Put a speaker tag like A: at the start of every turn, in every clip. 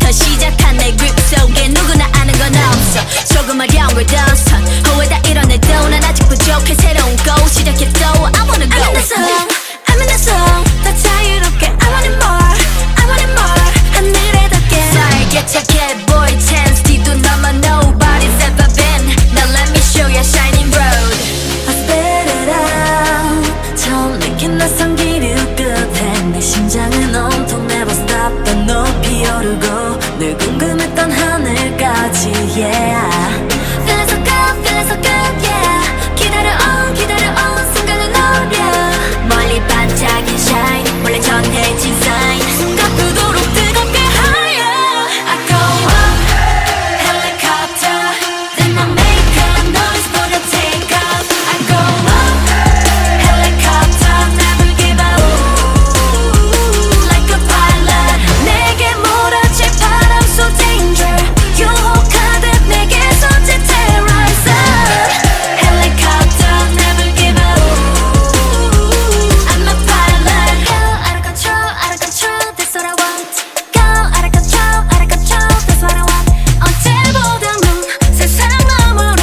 A: 처음부터 시작한 내 그립 속에 누구나 아는 건 없어. 조금 어려운 걸 더 선 후회 다 이뤄내도 난 아직 부족해. 새로운 go 시작해 또 I wanna go. I'm in the song, I'm in the song. 더 자유롭게 I want it more, I want it more. 하늘에 닿게 살개차게 boy chance 뒤도 넘어 nobody's ever been. Now let me show you a shining road. I spit it out. 처음 느낀 낯선 기류 끝에 내 심장은 온통 never stop. 더 높이 오르고 늘 궁금했던 하늘까지 yeah. Feeling so good, feeling so good yeah. 기다려온 순간을 노려. 멀리 반짝인 shine 원래 전해진 sign. 숨가쁘도록 뜨겁게 higher. I go up, helicopter. Then I make a noise for the take off. I go up, helicopter. Never give up. Like a pilot. 내게 몰아칠 바람 so danger. 유혹하듯 내게서 terrorize. Helicopter, never give up. I'm a pilot. Go out of control, that's what I want. Go out of control, that's what I want. 언제보다 넌 세상 너머로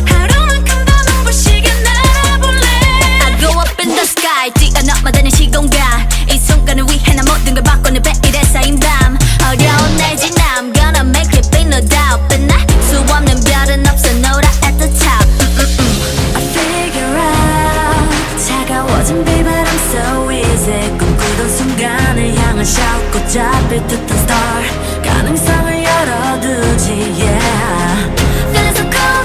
A: 하루만큼 더 눈부시게 날아볼래. I go up in the sky, 뛰어넘어다니는 시공간. 이 순간을 위해 난 모든 걸 바꾸는 100일에 쌓인 밤. 어려운 날 지나 I'm gonna make it big no doubt. But 나 수없는 별은 없어 노라 at the top. I figure out 차가워진 비바람 so easy. 꿈꾸던 순간을 향한 shout 꽃잡힐 듯한 star. 가능성을 열어두지 yeah. Feeling so cool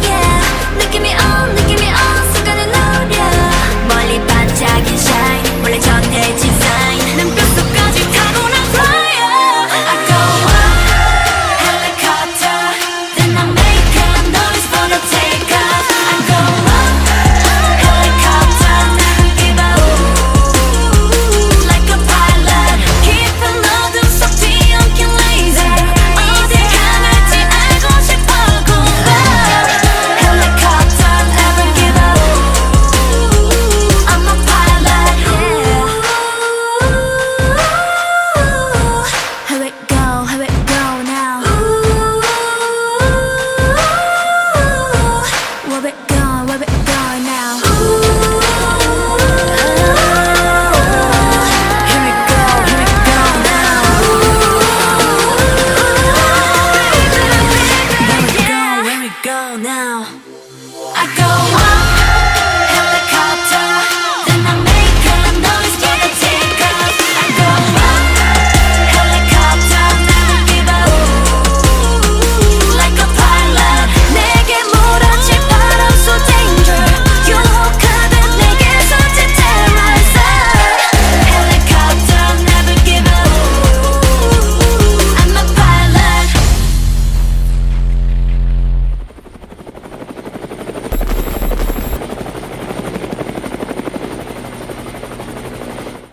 A: yeah. 느낌이 on 순간을 노려. 멀리 반짝인 shine 원래 전해진 sign. 난 뼛속까지 타고 난 flyer. I go up, helicopter. Then I make a noise for the take off. I go up, helicopter. Never give up. Like a pilot. 깊은 어둠 속 뒤엉킨 laser. 어디 향할지 알고 싶어 공감. Helicopter. Never give up. I'm a pilot yeah. Here we go now. Where we go now. Here we go now. Where we go now.